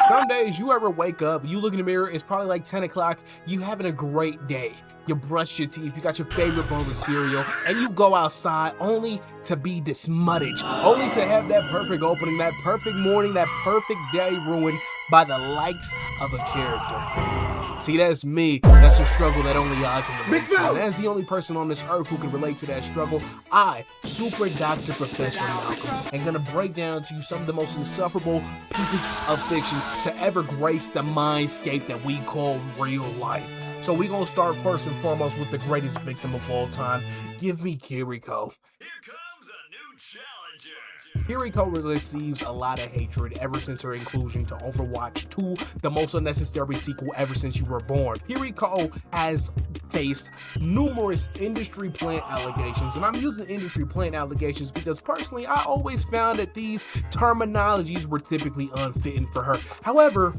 Some days you ever wake up, you look in the mirror, it's probably like 10 o'clock, you having a great day. You brush your teeth, you got your favorite bowl of cereal, and you go outside only to be dismutted, only to have that perfect opening, that perfect morning, that perfect day ruined by the likes of a character. See, that's me. That's a struggle that only I can relate to. And as the only person on this earth who can relate to that struggle, I, Super Dr. Professor Malcolm, am gonna break down to you some of the most insufferable pieces of fiction to ever grace the mindscape that we call real life. So we gonna start first and foremost with the greatest victim of all time. Give me Kiriko. Here comes a new challenger. Kiriko receives a lot of hatred ever since her inclusion to Overwatch 2, the most unnecessary sequel ever since you were born. Kiriko has faced numerous industry plant allegations, and I'm using industry plant allegations because personally I always found that these terminologies were typically unfitting for her. However,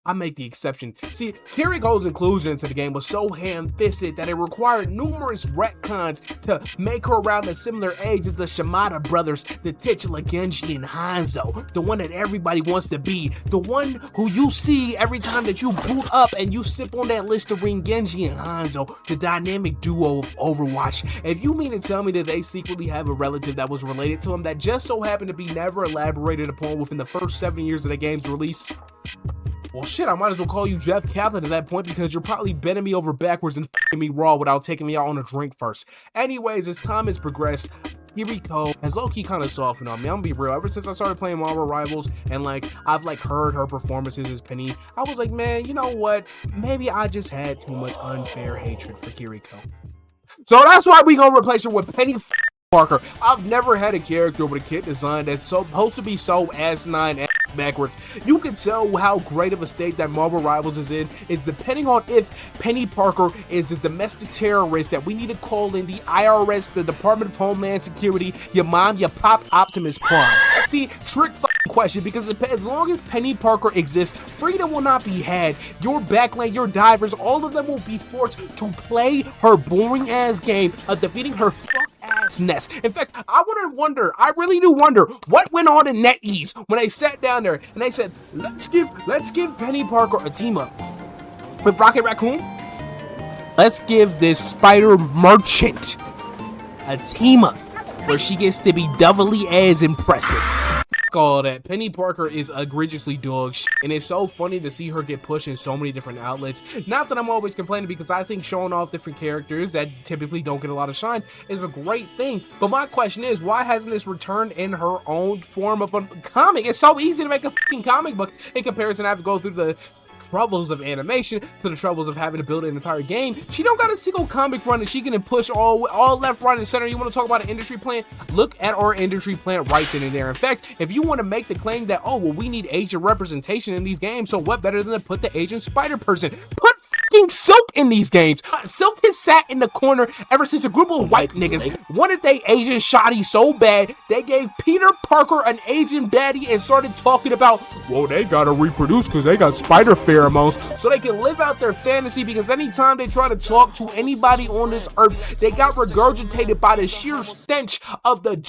I make the exception. See, Kiriko's inclusion into the game was so ham-fisted that it required numerous retcons to make her around a similar age as the Shimada brothers, the titular Genji and Hanzo, the one that everybody wants to be, the one who you see every time that you boot up and you sip on that Listerine. Genji and Hanzo, the dynamic duo of Overwatch. If you mean to tell me that they secretly have a relative that was related to them that just so happened to be never elaborated upon within the first 7 years of the game's release, well shit, I might as well call you Jeff Kaplan at that point because you're probably bending me over backwards and f***ing me raw without taking me out on a drink first. Anyways, as time has progressed, Kiriko has low-key kind of softened on me. I'm gonna be real, ever since I started playing Marvel Rivals and I've heard her performances as Penny, I was like, man, you know what? Maybe I just had too much unfair hatred for Kiriko. So that's why we gonna replace her with Penny Parker. I've never had a character with a kit design that's supposed to be so asinine and backwards. You can tell how great of a state that Marvel Rivals is in is depending on if Penny Parker is a domestic terrorist that we need to call in the IRS, the Department of Homeland Security, your mom, your pop, Optimus Prime. See, trick question, because as long as Penny Parker exists, freedom will not be had. Your backlane, your divers, all of them will be forced to play her boring ass game of defeating her ass nest. In fact, I really do wonder what went on in NetEase when they sat down there and they said, let's give Penny Parker a team up with Rocket Raccoon. Let's give this Spider Merchant a team up where she gets to be doubly as impressive. All that. Penny Parker is egregiously dog shit, and it's so funny to see her get pushed in so many different outlets. Not that I'm always complaining, because I think showing off different characters that typically don't get a lot of shine is a great thing, but my question is, why hasn't this returned in her own form of a comic? It's so easy to make a fucking comic book in comparison to have to go through the troubles of animation to the troubles of having to build an entire game. She don't got a single comic run that she can push all left, right, and center. You want to talk about an industry plan? Look at our industry plan right then and there. In fact, if you want to make the claim that, oh, well, we need Asian representation in these games, so what better than to put the Asian Spider-Person? Put fucking Silk in these games. Silk has sat in the corner ever since a group of white niggas wanted they Asian shoddy so bad, they gave Peter Parker an Asian baddie and started talking about, well, they gotta reproduce because they got spider pheromones so they can live out their fantasy, because anytime they try to talk to anybody on this earth, they got regurgitated by the sheer stench of the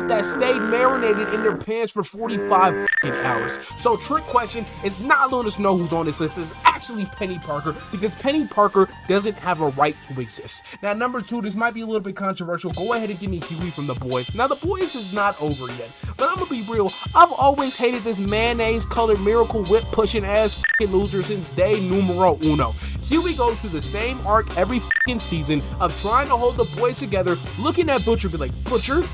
that stayed marinated in their pants for 45 fucking hours. So trick question is not letting us know who's on this list. It's actually Penny Parker, because Penny Parker doesn't have a right to exist. Now, number two, this might be a little bit controversial. Go ahead and give me Huey from The Boys. Now, The Boys is not over yet, but I'm gonna be real. I've always hated this mayonnaise colored Miracle Whip pushing ass fucking loser since day numero uno. Huey goes through the same arc every fucking season of trying to hold the boys together, looking at Butcher be like, Butcher,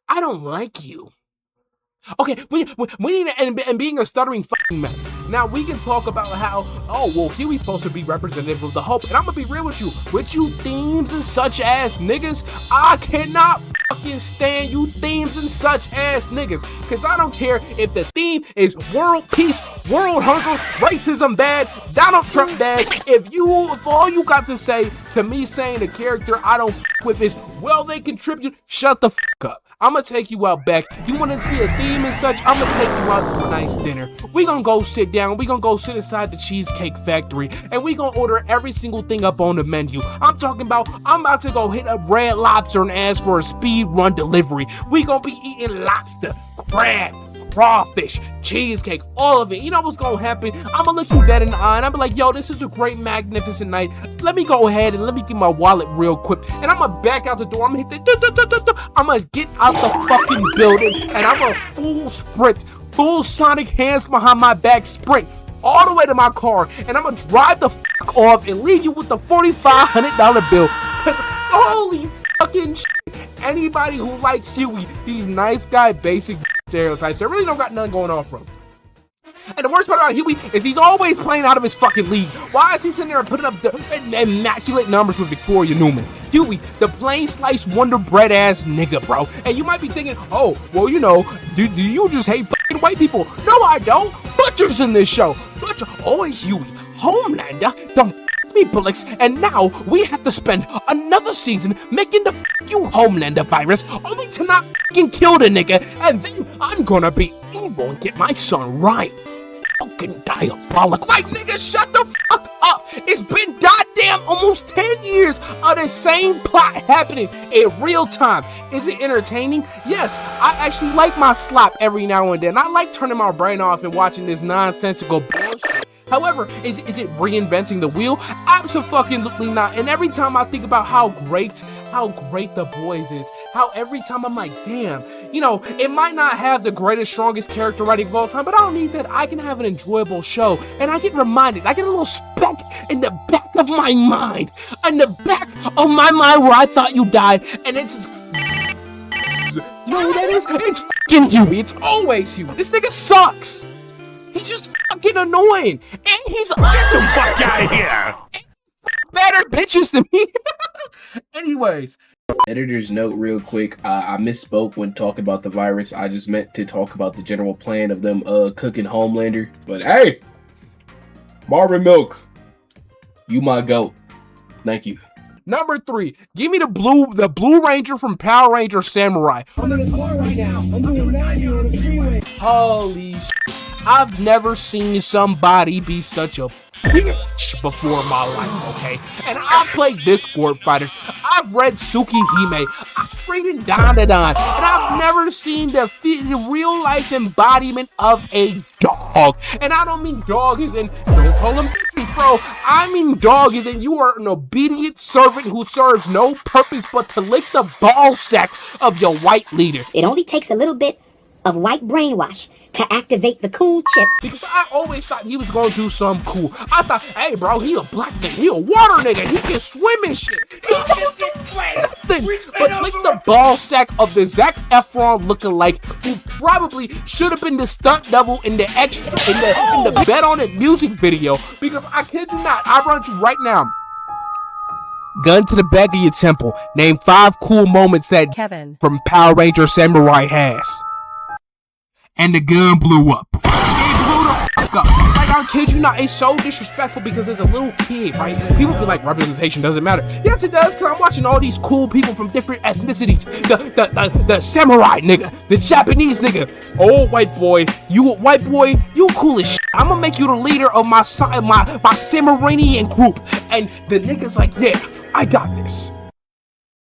I don't like you. Okay, we need to, and being a stuttering fucking mess. Now, we can talk about how, oh, well, Huey's supposed to be representative of the Hope, and I'm gonna be real with you themes and such ass niggas, I cannot fucking stand you themes and such ass niggas, because I don't care if the theme is world peace, world hunger, racism bad, Donald Trump bad. If all you got to say to me saying the character I don't fuck with is, well, they contribute, shut the fuck up. I'm gonna take you out back. You wanna see a theme and such? I'm gonna take you out to a nice dinner. We gonna go sit down. We gonna go sit inside the Cheesecake Factory, and we gonna order every single thing up on the menu. I'm about to go hit up Red Lobster and ask for a speed run delivery. We gonna be eating lobster, crab, crawfish, cheesecake, all of it. You know what's gonna happen? I'm gonna look you dead in the eye and I'm like, yo, this is a great, magnificent night. Let me go ahead and let me get my wallet real quick. And I'm gonna back out the door. I'm gonna hit the, I'm gonna get out the fucking building and I'm gonna full sprint, full Sonic hands behind my back sprint all the way to my car. And I'm gonna drive the fuck off and leave you with the $4,500 bill. Cause holy fucking shit. Anybody who likes Huey, these nice guy basic stereotypes that really don't got nothing going on for him. And the worst part about Huey is he's always playing out of his fucking league. Why is he sitting there and putting up the immaculate numbers with Victoria Newman? Huey, the plain sliced Wonder Bread ass nigga, bro. And you might be thinking, oh, well, you know, do you just hate fucking white people? No, I don't. Butcher's in this show. Butcher, oh, Huey, Homelander, don't me bullocks, and now we have to spend another season making the you Homelander virus only to not fucking kill the nigga, and then I'm gonna be evil and get my son right. Fucking diabolical. Like, nigga, shut the fuck up. It's been goddamn almost 10 years of the same plot happening in real time. Is it entertaining? Yes, I actually like my slop every now and then. I like turning my brain off and watching this nonsensical bullshit. However, is it reinventing the wheel? Absolutely not. And every time I think about how great The Boys is, how every time I'm like, damn, you know, it might not have the greatest, strongest character writing of all time, but I don't need that. I can have an enjoyable show. And I get reminded, I get a little speck in the back of my mind, where I thought you died, and it's you know who that is? It's fucking Huey. It's always Huey. This nigga sucks. He's just fucking annoying, and he's Get the fuck out of here! Better bitches than me. Anyways, Editor's note real quick, I misspoke when talking about the virus. I just meant to talk about the general plan of them cooking Homelander. But hey, Marvin Milk, you my goat. Thank you. Number 3, give me the Blue Ranger from Power Ranger Samurai. I'm in the car right now. I'm doing 90 on the freeway. Holy shit. I've never seen somebody be such a bitch before in my life, okay? And I've played Discord fighters. I've read Tsukihime. I've read Dandadan. And I've never seen the real life embodiment of a dog. And I don't mean dog as in, don't call him bitches, bro. I mean dog as in you are an obedient servant who serves no purpose but to lick the ball sack of your white leader. It only takes a little bit of white brainwash to activate the cool chip. Because I always thought he was gonna do something cool. I thought, hey bro, he a black nigga, he a water nigga, he can swim and shit. He don't do nothing but lick the ball sack of the Zac Efron lookalike who probably should have been the stunt double in the extra in the Bet on It music video. Because I kid you not, I run you right now. Gun to the back of your temple. Name 5 cool moments that Kevin from Power Ranger Samurai has. And the gun blew up. It blew the fuck up. Like, I kid you not, it's so disrespectful because as a little kid, right? People be like, representation doesn't matter. Yes, it does, because I'm watching all these cool people from different ethnicities. The samurai nigga, the Japanese nigga. Oh, white boy, you cool as shit. I'm gonna make you the leader of my Samaranian group. And the nigga's like, yeah, I got this.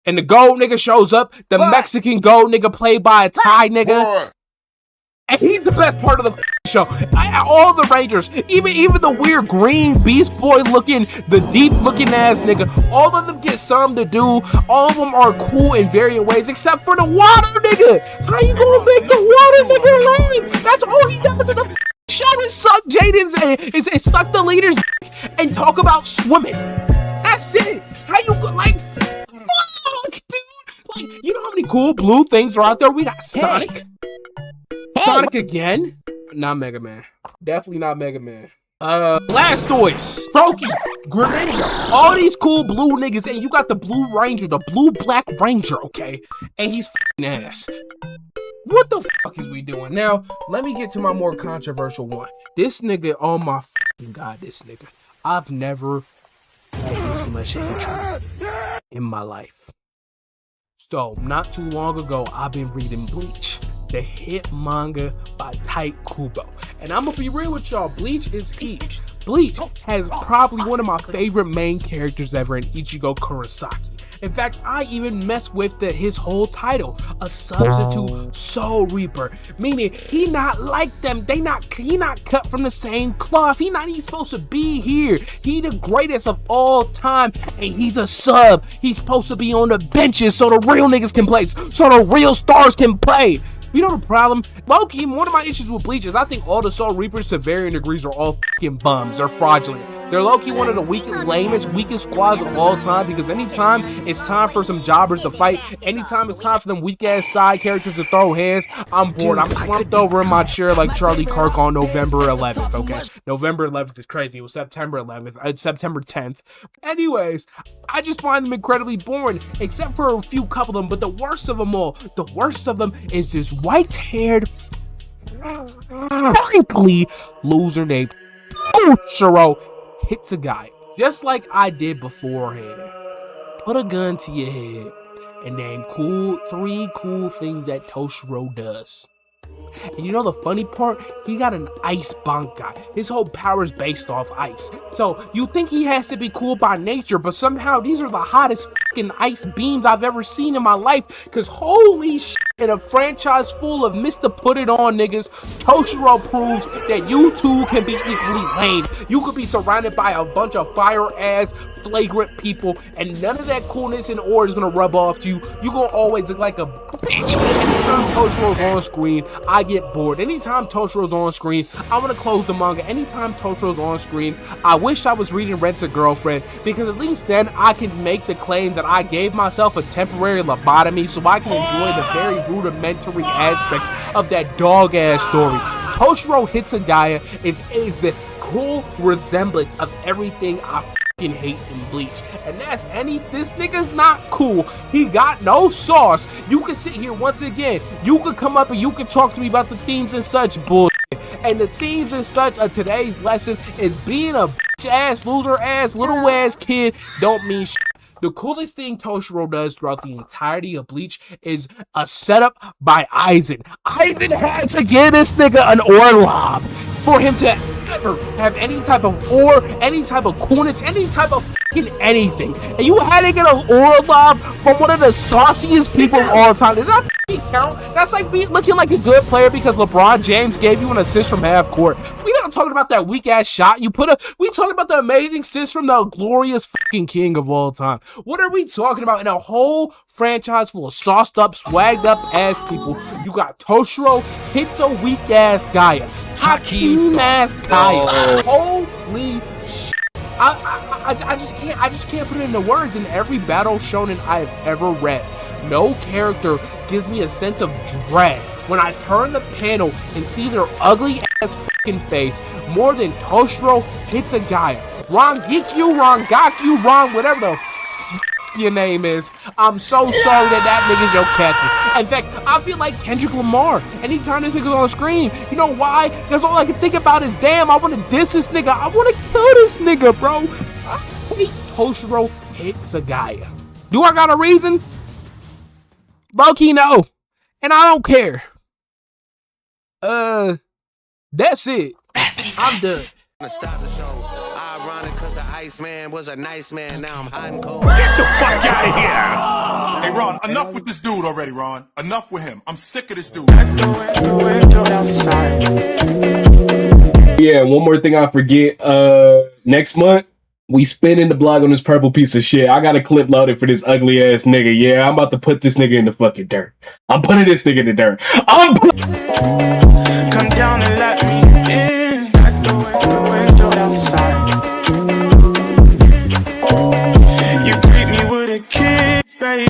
And the gold nigga shows up, the Mexican gold nigga played by a Thai nigga. And he's the best part of the show. All the Rangers, even the weird green Beast Boy looking, the deep looking ass nigga, all of them get something to do. All of them are cool in varying ways, except for the water nigga. How you gonna make the water nigga lame? That's all he does in the show is suck Jaden's is suck the leader's and talk about swimming. That's it. How you go like fuck, dude? Like, you know how many cool blue things are out there? We got Sonic. Sonic again? Not Mega Man. Definitely not Mega Man. Blastoise, Froakie, Greninja, all these cool blue niggas, and you got the Blue Ranger, the Blue Black Ranger, okay? And he's f***ing ass. What the fuck is we doing? Now, let me get to my more controversial one. This nigga, oh my fucking god, this nigga. I've never had this much hatred in my life. So, not too long ago, I've been reading Bleach, the hit manga by Tite Kubo. And I'm gonna be real with y'all, Bleach is heat. Bleach has probably one of my favorite main characters ever in Ichigo Kurosaki. In fact, I even messed with his whole title, a substitute Soul Reaper, meaning he not like them. He not cut from the same cloth. He's supposed to be here. He the greatest of all time, and he's a sub. He's supposed to be on the benches so the real niggas can play, so the real stars can play. You know the problem? Low-key, one of my issues with Bleach is I think all the Soul Reapers to varying degrees are all fucking bums. They're fraudulent. They're low-key one of the weakest squads of all time, because anytime it's time for some jobbers to fight, anytime it's time for them weak-ass side characters to throw hands, I'm bored. I'm slumped over in my chair like Charlie Kirko on November 11th, okay? November 11th is crazy. It was September 11th. It's September 10th. Anyways, I just find them incredibly boring, except for a few couple of them, but the worst of them all, the worst of them is this white-haired, frankly, loser named Toshiro hits a guy, just like I did beforehand. Put a gun to your head and name three cool things that Toshiro does. And you know the funny part? He got an ice bankai. His whole power is based off ice. So you think he has to be cool by nature, but somehow these are the hottest fucking ice beams I've ever seen in my life. Cause holy shit, in a franchise full of Mr. Put It On niggas, Toshiro proves that you too can be equally lame. You could be surrounded by a bunch of fire-ass, flagrant people, and none of that coolness and aura is gonna rub off to you. You gonna always look like a bitch. Anytime Toshiro's on screen, I get bored. Anytime Toshiro's on screen, I want to close the manga. Anytime Toshiro's on screen, I wish I was reading Rent a Girlfriend, because at least then I can make the claim that I gave myself a temporary lobotomy so I can enjoy the very rudimentary aspects of that dog-ass story. Toshiro Hitsugaya is the cool resemblance of everything I fucking hate in Bleach. And this nigga's not cool. He got no sauce. You can sit here once again. You could come up and you can talk to me about the themes and such bullshit. And the themes and such of today's lesson is being a bitch-ass, loser-ass, little-ass kid don't mean shit. The coolest thing Toshiro does throughout the entirety of Bleach is a setup by Aizen. Aizen had to give this nigga an ore lob for him to ever have any type of ore, any type of coolness, any type of fucking anything. And you had to get an ore lob from one of the sauciest people of all time. Does that fucking count? That's like looking like a good player because LeBron James gave you an assist from half court. We not talking about that weak ass shot you put up. We talking about the amazing assist from the glorious fucking king of all time. What are we talking about in a whole franchise full of sauced up, swagged up ass people? You got Toshiro hits a weak ass Gaia. Hakeem ass Gaia. Holy shit. I just can't put it into words. In every battle shonen I've ever read, no character gives me a sense of dread when I turn the panel and see their ugly ass fucking face more than Toshiro Hitsugaya. Rangaku, whatever the your name is. I'm so sorry that nigga's your captain. In fact, I feel like Kendrick Lamar anytime this nigga's on screen. You know why? Because all I can think about is, damn, I want to diss this nigga. I want to kill this nigga, bro. I hate Toshiro Hitsugaya. Do I got a reason? Low-key, no. And I don't care. That's it. I'm done. Stop the show. Ironic because the Iceman was a nice man. Now I'm hot and cold. Get the fuck out of here! Hey, Ron, enough with this dude already, Ron. Enough with him. I'm sick of this dude. Yeah, one more thing I forget. Next month, we spinning the blog on this purple piece of shit. I got a clip loaded for this ugly ass nigga. Yeah, I'm about to put this nigga in the fucking dirt. I'm putting this nigga in the dirt. Come down and let me in. Back the window outside. You greet me with a kiss, babe.